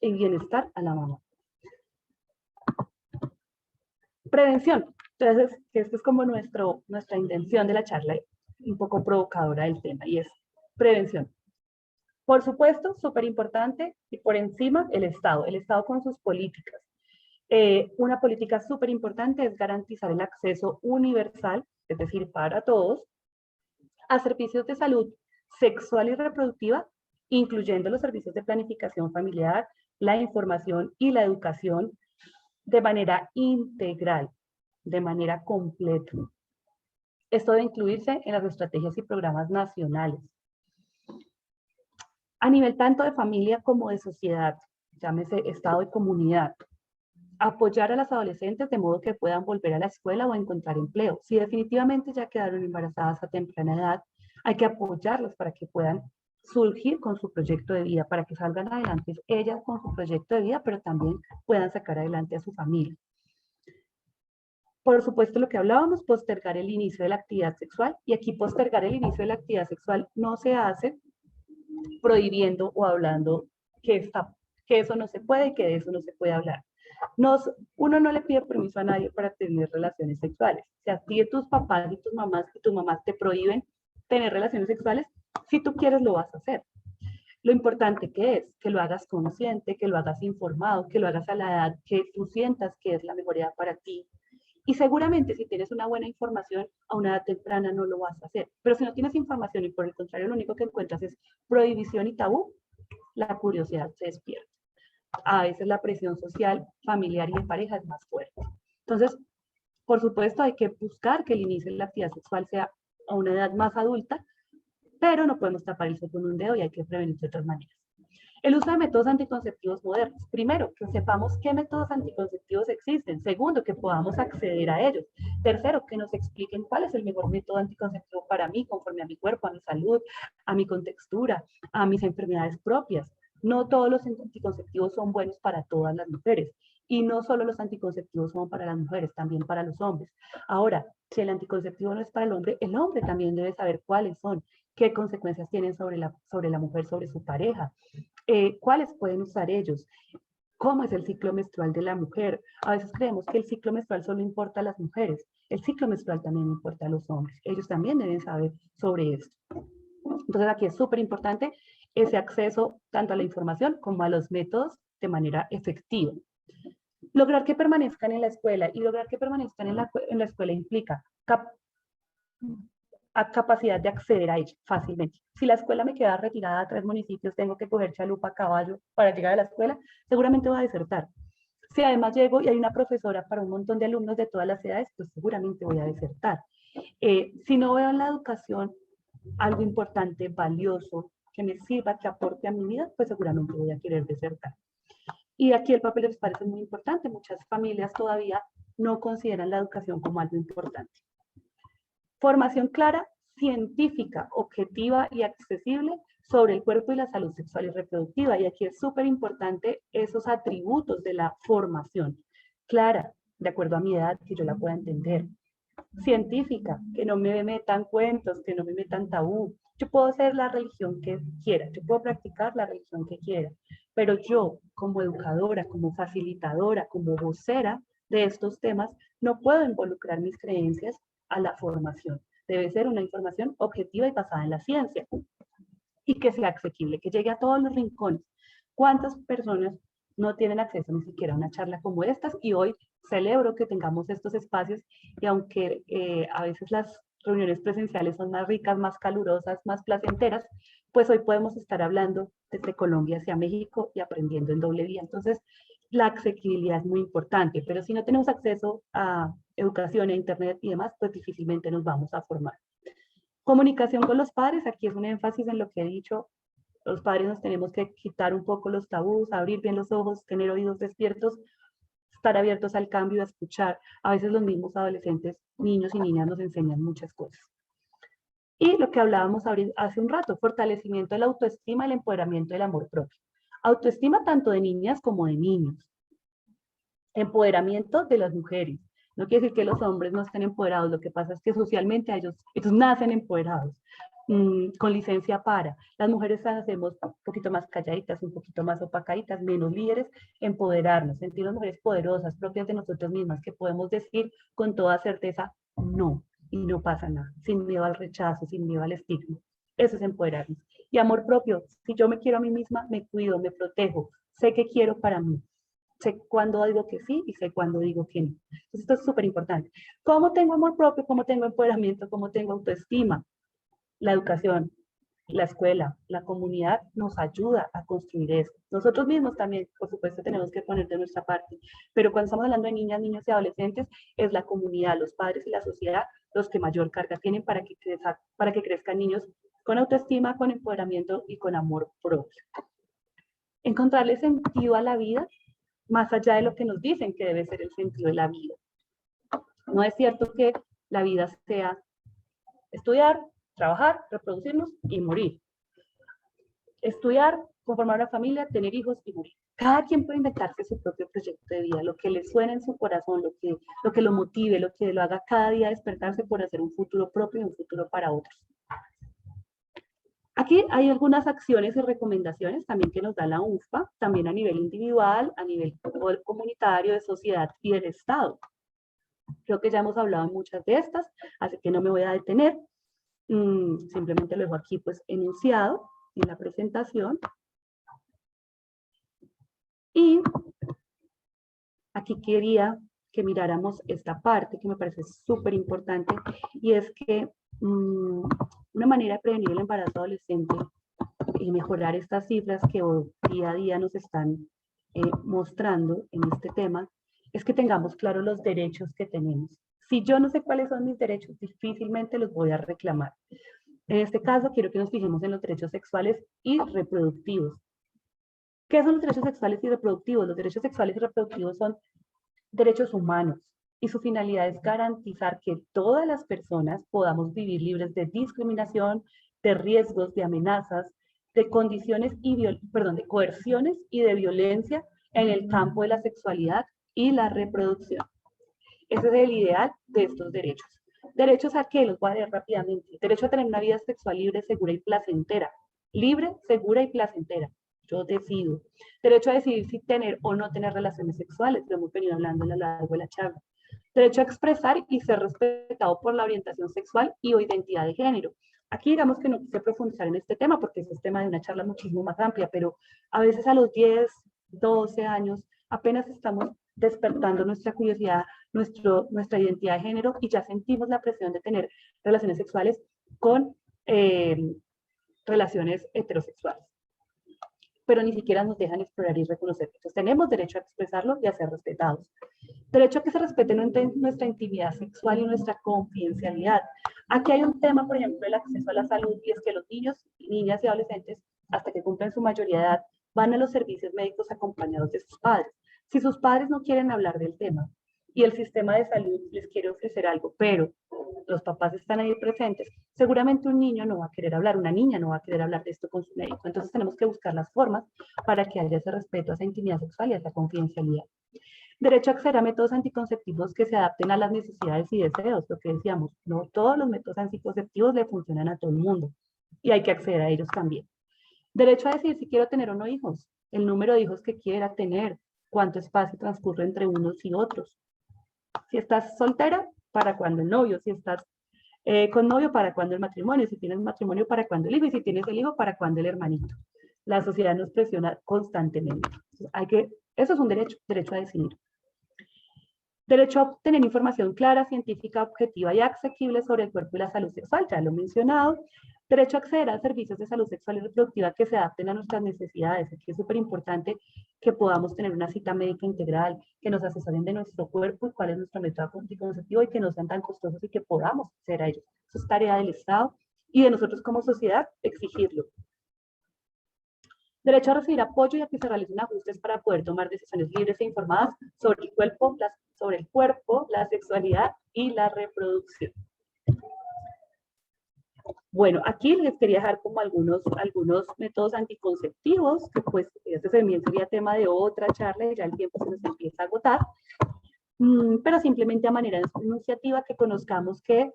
y bienestar a la mamá. Prevención. Entonces, esto es como nuestra intención de la charla, un poco provocadora del tema, y es prevención. Por supuesto, súper importante, y por encima el Estado con sus políticas. Una política súper importante es garantizar el acceso universal, es decir, para todos, a servicios de salud sexual y reproductiva, incluyendo los servicios de planificación familiar, la información y la educación de manera integral, de manera completa. Esto debe incluirse en las estrategias y programas nacionales. A nivel tanto de familia como de sociedad, llámese Estado y comunidad, apoyar a las adolescentes de modo que puedan volver a la escuela o a encontrar empleo. Si definitivamente ya quedaron embarazadas a temprana edad, hay que apoyarlas para que puedan surgir con su proyecto de vida, para que salgan adelante ellas con su proyecto de vida, pero también puedan sacar adelante a su familia. Por supuesto, lo que hablábamos, postergar el inicio de la actividad sexual, y aquí postergar el inicio de la actividad sexual no se hace prohibiendo o hablando que eso no se puede y que de eso no se puede hablar. Uno no le pide permiso a nadie para tener relaciones sexuales. Si a ti tus papás y tus mamás te prohíben tener relaciones sexuales, si tú quieres lo vas a hacer. Lo importante que es que lo hagas consciente, que lo hagas informado, que lo hagas a la edad que tú sientas que es la mejor edad para ti. Y seguramente si tienes una buena información a una edad temprana no lo vas a hacer. Pero si no tienes información y por el contrario lo único que encuentras es prohibición y tabú, la curiosidad se despierta. A veces la presión social, familiar y de pareja es más fuerte. Entonces, por supuesto, hay que buscar que el inicio de la actividad sexual sea a una edad más adulta, pero no podemos tapar el sol con un dedo y hay que prevenir de otras maneras. El uso de métodos anticonceptivos modernos. Primero, que sepamos qué métodos anticonceptivos existen. Segundo, que podamos acceder a ellos. Tercero, que nos expliquen cuál es el mejor método anticonceptivo para mí, conforme a mi cuerpo, a mi salud, a mi contextura, a mis enfermedades propias. No todos los anticonceptivos son buenos para todas las mujeres. Y no solo los anticonceptivos son para las mujeres, también para los hombres. Ahora, si el anticonceptivo no es para el hombre también debe saber cuáles son, qué consecuencias tienen sobre la mujer, sobre su pareja. ¿Cuáles pueden usar ellos? ¿Cómo es el ciclo menstrual de la mujer? A veces creemos que el ciclo menstrual solo importa a las mujeres. El ciclo menstrual también importa a los hombres. Ellos también deben saber sobre esto. Entonces aquí es súper importante ese acceso tanto a la información como a los métodos de manera efectiva. Lograr que permanezcan en la escuela, y lograr que permanezcan en la escuela implica capacidad de acceder a ella fácilmente. Si la escuela me queda retirada a 3 municipios, tengo que coger chalupa a caballo para llegar a la escuela, seguramente voy a desertar. Si además llego y hay una profesora para un montón de alumnos de todas las edades, pues seguramente voy a desertar. Si no veo en la educación algo importante, valioso, que me sirva, que aporte a mi vida, pues seguramente voy a querer desertar. Y aquí el papel de los padres es muy importante. Muchas familias todavía no consideran la educación como algo importante. Formación clara, científica, objetiva y accesible sobre el cuerpo y la salud sexual y reproductiva. Y aquí es súper importante esos atributos de la formación. Clara, de acuerdo a mi edad, que yo la pueda entender. Científica, que no me metan cuentos, que no me metan tabú. Yo puedo ser la religión que quiera, yo puedo practicar la religión que quiera, pero yo como educadora, como facilitadora, como vocera de estos temas, no puedo involucrar mis creencias a la formación. Debe ser una información objetiva y basada en la ciencia y que sea asequible, que llegue a todos los rincones. ¿Cuántas personas no tienen acceso ni siquiera a una charla como estas? Y hoy celebro que tengamos estos espacios y aunque a veces las reuniones presenciales son más ricas, más calurosas, más placenteras, pues hoy podemos estar hablando desde Colombia hacia México y aprendiendo en doble vía. Entonces, la accesibilidad es muy importante, pero si no tenemos acceso a educación, a internet y demás, pues difícilmente nos vamos a formar. Comunicación con los padres, aquí es un énfasis en lo que he dicho. Los padres nos tenemos que quitar un poco los tabús, abrir bien los ojos, tener oídos despiertos, estar abiertos al cambio, a escuchar. A veces los mismos adolescentes, niños y niñas nos enseñan muchas cosas. Y lo que hablábamos hace un rato, fortalecimiento de la autoestima y el empoderamiento del amor propio. Autoestima tanto de niñas como de niños. Empoderamiento de las mujeres. No quiere decir que los hombres no estén empoderados, lo que pasa es que socialmente ellos nacen empoderados, con licencia para. Las mujeres hacemos un poquito más calladitas, un poquito más opacaditas, menos líderes, empoderarnos, sentirnos mujeres poderosas, propias de nosotras mismas, que podemos decir con toda certeza no, y no pasa nada, sin miedo al rechazo, sin miedo al estigma. Eso es empoderarnos. Y amor propio, si yo me quiero a mí misma, me cuido, me protejo, sé qué quiero para mí. Sé cuándo digo que sí y sé cuándo digo que no. Entonces, esto es súper importante. ¿Cómo tengo amor propio? ¿Cómo tengo empoderamiento? ¿Cómo tengo autoestima? La educación, la escuela, la comunidad nos ayuda a construir eso. Nosotros mismos también, por supuesto, tenemos que poner de nuestra parte. Pero cuando estamos hablando de niñas, niños y adolescentes, es la comunidad, los padres y la sociedad los que mayor carga tienen para que crezcan niños con autoestima, con empoderamiento y con amor propio. Encontrarle sentido a la vida más allá de lo que nos dicen que debe ser el sentido de la vida. No es cierto que la vida sea estudiar, trabajar, reproducirnos y morir. estudiar, conformar una familia, tener hijos y morir. Cada quien puede inventarse su propio proyecto de vida, lo que le suene en su corazón, lo que lo motive, lo que lo haga cada día despertarse por hacer un futuro propio y un futuro para otros. Aquí hay algunas acciones y recomendaciones también que nos da la UNFPA, también a nivel individual, a nivel comunitario, de sociedad y del Estado. Creo que ya hemos hablado en muchas de estas, así que no me voy a detener. Simplemente lo dejo aquí pues enunciado en la presentación. Y aquí quería que miráramos esta parte que me parece súper importante, y es que una manera de prevenir el embarazo adolescente y mejorar estas cifras que día a día nos están mostrando en este tema, es que tengamos claros los derechos que tenemos. Si yo no sé cuáles son mis derechos, difícilmente los voy a reclamar. En este caso, quiero que nos fijemos en los derechos sexuales y reproductivos. ¿Qué son los derechos sexuales y reproductivos? Los derechos sexuales y reproductivos son derechos humanos y su finalidad es garantizar que todas las personas podamos vivir libres de discriminación, de riesgos, de amenazas, de condiciones y de coerciones y de violencia en el campo de la sexualidad y la reproducción. Ese es el ideal de estos derechos. ¿Derechos a qué? Los voy a leer rápidamente. Derecho a tener una vida sexual libre, segura y placentera. Libre, segura y placentera. Yo decido. Derecho a decidir si tener o no tener relaciones sexuales, lo hemos venido hablando a lo largo de la charla. Derecho a expresar y ser respetado por la orientación sexual y o identidad de género. Aquí digamos que no quise profundizar en este tema porque es tema de una charla muchísimo más amplia, pero a veces a los 10, 12 años apenas estamos despertando nuestra curiosidad, nuestra identidad de género, y ya sentimos la presión de tener relaciones sexuales con relaciones heterosexuales. Pero ni siquiera nos dejan explorar y reconocer. Entonces tenemos derecho a expresarlo y a ser respetados. Derecho a que se respete nuestra intimidad sexual y nuestra confidencialidad. Aquí hay un tema, por ejemplo, el acceso a la salud, y es que los niños, niñas y adolescentes, hasta que cumplen su mayoría de edad, van a los servicios médicos acompañados de sus padres. Si sus padres no quieren hablar del tema y el sistema de salud les quiere ofrecer algo, pero los papás están ahí presentes, seguramente un niño no va a querer hablar, una niña no va a querer hablar de esto con su médico. Entonces tenemos que buscar las formas para que haya ese respeto a esa intimidad sexual y a esa confidencialidad. Derecho a acceder a métodos anticonceptivos que se adapten a las necesidades y deseos, lo que decíamos, no todos los métodos anticonceptivos le funcionan a todo el mundo y hay que acceder a ellos también. Derecho a decidir si quiero tener o no hijos, el número de hijos que quiera tener, cuánto espacio transcurre entre unos y otros. Si estás soltera, ¿para cuándo el novio? Si estás con novio, ¿para cuándo el matrimonio? Si tienes matrimonio, ¿para cuándo el hijo? Y si tienes el hijo, ¿para cuándo el hermanito? La sociedad nos presiona constantemente. Eso es un derecho a decidir. Derecho a obtener información clara, científica, objetiva y asequible sobre el cuerpo y la salud sexual, ya lo he mencionado. Derecho a acceder a servicios de salud sexual y reproductiva que se adapten a nuestras necesidades. Aquí es súper importante que podamos tener una cita médica integral, que nos asesoren de nuestro cuerpo y cuál es nuestro método anticonceptivo y que no sean tan costosos y que podamos acceder a ellos. Eso es tarea del Estado y de nosotros como sociedad exigirlo. Derecho a recibir apoyo y a que se realicen ajustes para poder tomar decisiones libres e informadas sobre el cuerpo, la sexualidad y la reproducción. Bueno, aquí les quería dejar como algunos métodos anticonceptivos, que pues este también sería tema de otra charla y ya el tiempo se nos empieza a agotar, pero simplemente a manera de iniciativa que conozcamos que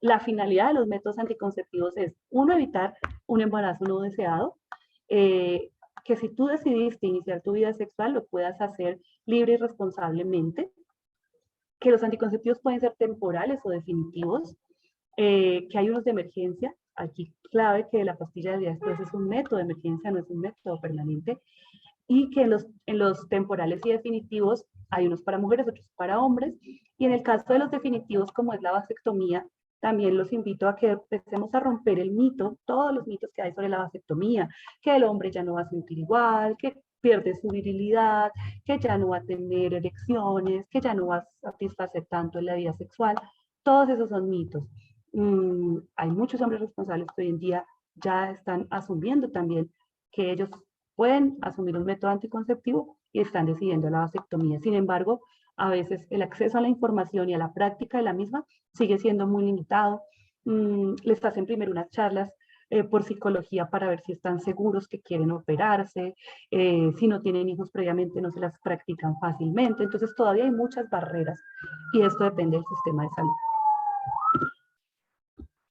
la finalidad de los métodos anticonceptivos es, uno, evitar un embarazo no deseado, que si tú decidiste iniciar tu vida sexual lo puedas hacer libre y responsablemente, que los anticonceptivos pueden ser temporales o definitivos, que hay unos de emergencia, aquí clave que la pastilla del día después es un método de emergencia, no es un método permanente, y que en los temporales y definitivos hay unos para mujeres, otros para hombres, y en el caso de los definitivos, como es la vasectomía, también los invito a que empecemos a romper el mito, todos los mitos que hay sobre la vasectomía, que el hombre ya no va a sentir igual, que pierde su virilidad, que ya no va a tener erecciones, que ya no va a satisfacer tanto en la vida sexual. Todos esos son mitos. Hay muchos hombres responsables que hoy en día ya están asumiendo también que ellos pueden asumir un método anticonceptivo y están decidiendo la vasectomía. Sin embargo, a veces el acceso a la información y a la práctica de la misma sigue siendo muy limitado. Les hacen primero unas charlas por psicología para ver si están seguros que quieren operarse, si no tienen hijos previamente no se las practican fácilmente, entonces todavía hay muchas barreras y esto depende del sistema de salud.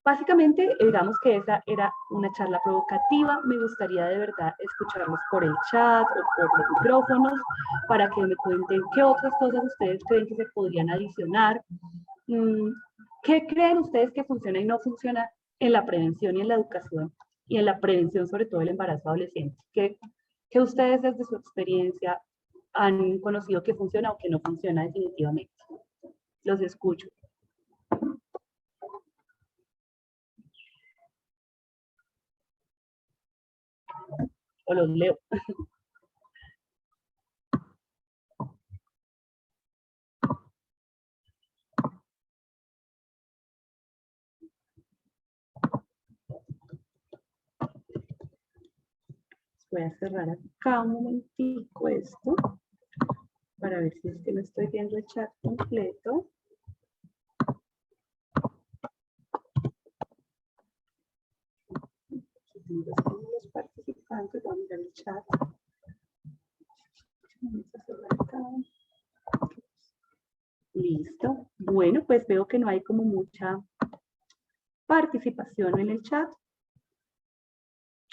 Básicamente, digamos que esa era una charla provocativa. Me gustaría de verdad escucharlos por el chat o por los micrófonos para que me cuenten qué otras cosas ustedes creen que se podrían adicionar. ¿Qué creen ustedes que funciona y no funciona en la prevención y en la educación? Y en la prevención, sobre todo, del embarazo adolescente. ¿Qué ustedes desde su experiencia han conocido que funciona o que no funciona definitivamente? Los escucho. O los leo. Voy a cerrar acá un momentico esto para ver si es que no estoy viendo el chat completo. Los participantes, vamos a mirar el chat. Vamos a cerrar acá. Listo. Bueno, pues veo que no hay como mucha participación en el chat.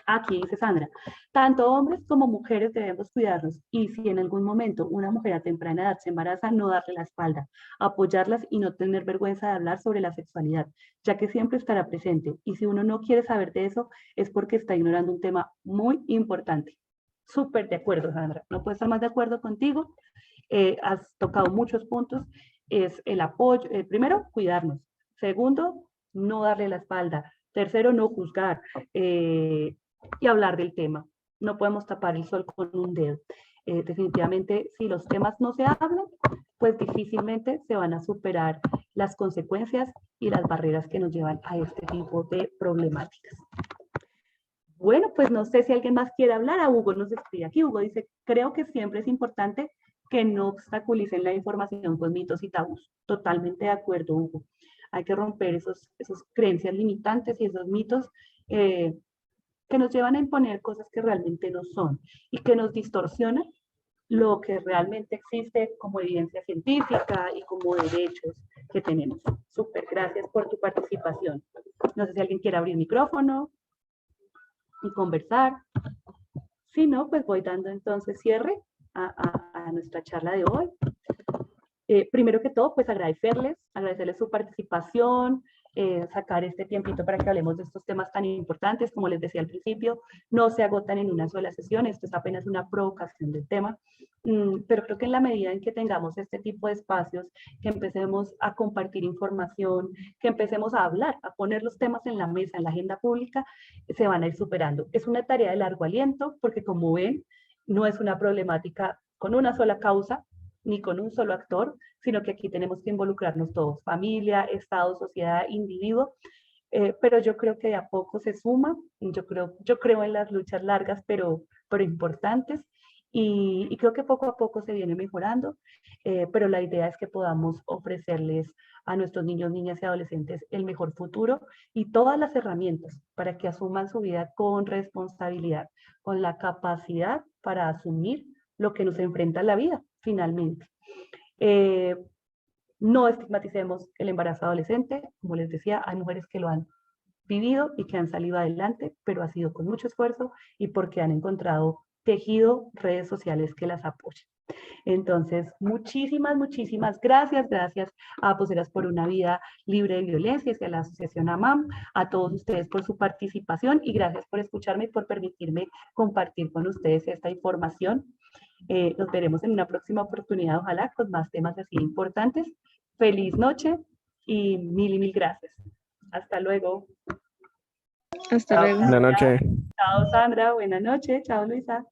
Aquí dice Sandra, tanto hombres como mujeres debemos cuidarnos y si en algún momento una mujer a temprana edad se embaraza, no darle la espalda, apoyarlas y no tener vergüenza de hablar sobre la sexualidad, ya que siempre estará presente. Y si uno no quiere saber de eso, es porque está ignorando un tema muy importante. Súper de acuerdo, Sandra. No puedo estar más de acuerdo contigo. Has tocado muchos puntos. Es el apoyo. Primero, cuidarnos. Segundo, no darle la espalda. Tercero, no juzgar. Y hablar del tema. No podemos tapar el sol con un dedo. Definitivamente, si los temas no se hablan, pues difícilmente se van a superar las consecuencias y las barreras que nos llevan a este tipo de problemáticas. Bueno, pues no sé si alguien más quiere hablar. A Hugo nos escribe aquí. Hugo dice, creo que siempre es importante que no obstaculicen la información con mitos y tabús. Totalmente de acuerdo, Hugo. Hay que romper esos creencias limitantes y esos mitos que nos llevan a imponer cosas que realmente no son y que nos distorsionan lo que realmente existe como evidencia científica y como derechos que tenemos. Súper, gracias por tu participación. No sé si alguien quiere abrir micrófono y conversar. Si no, pues voy dando entonces cierre a nuestra charla de hoy. Primero que todo, pues agradecerles su participación, sacar este tiempito para que hablemos de estos temas tan importantes. Como les decía al principio, no se agotan en una sola sesión, esto es apenas una provocación del tema, pero creo que en la medida en que tengamos este tipo de espacios, que empecemos a compartir información, que empecemos a hablar, a poner los temas en la mesa, en la agenda pública, se van a ir superando. Es una tarea de largo aliento, porque como ven, no es una problemática con una sola causa, ni con un solo actor, sino que aquí tenemos que involucrarnos todos, familia, Estado, sociedad, individuo, pero yo creo que de a poco se suma, yo creo en las luchas largas, pero importantes, y creo que poco a poco se viene mejorando, pero la idea es que podamos ofrecerles a nuestros niños, niñas y adolescentes el mejor futuro y todas las herramientas para que asuman su vida con responsabilidad, con la capacidad para asumir lo que nos enfrenta la vida, finalmente. No estigmaticemos el embarazo adolescente, como les decía, hay mujeres que lo han vivido y que han salido adelante, pero ha sido con mucho esfuerzo y porque han encontrado tejido, redes sociales que las apoyen. Entonces, muchísimas gracias a Poseras por una Vida Libre de Violencia y a la Asociación AMAM, a todos ustedes por su participación y gracias por escucharme y por permitirme compartir con ustedes esta información. Nos veremos en una próxima oportunidad, ojalá, con más temas así importantes. Feliz noche y mil gracias. Hasta luego. Hasta luego. Buenas noches. Chao, Sandra. Buenas noches. Chao, Luisa.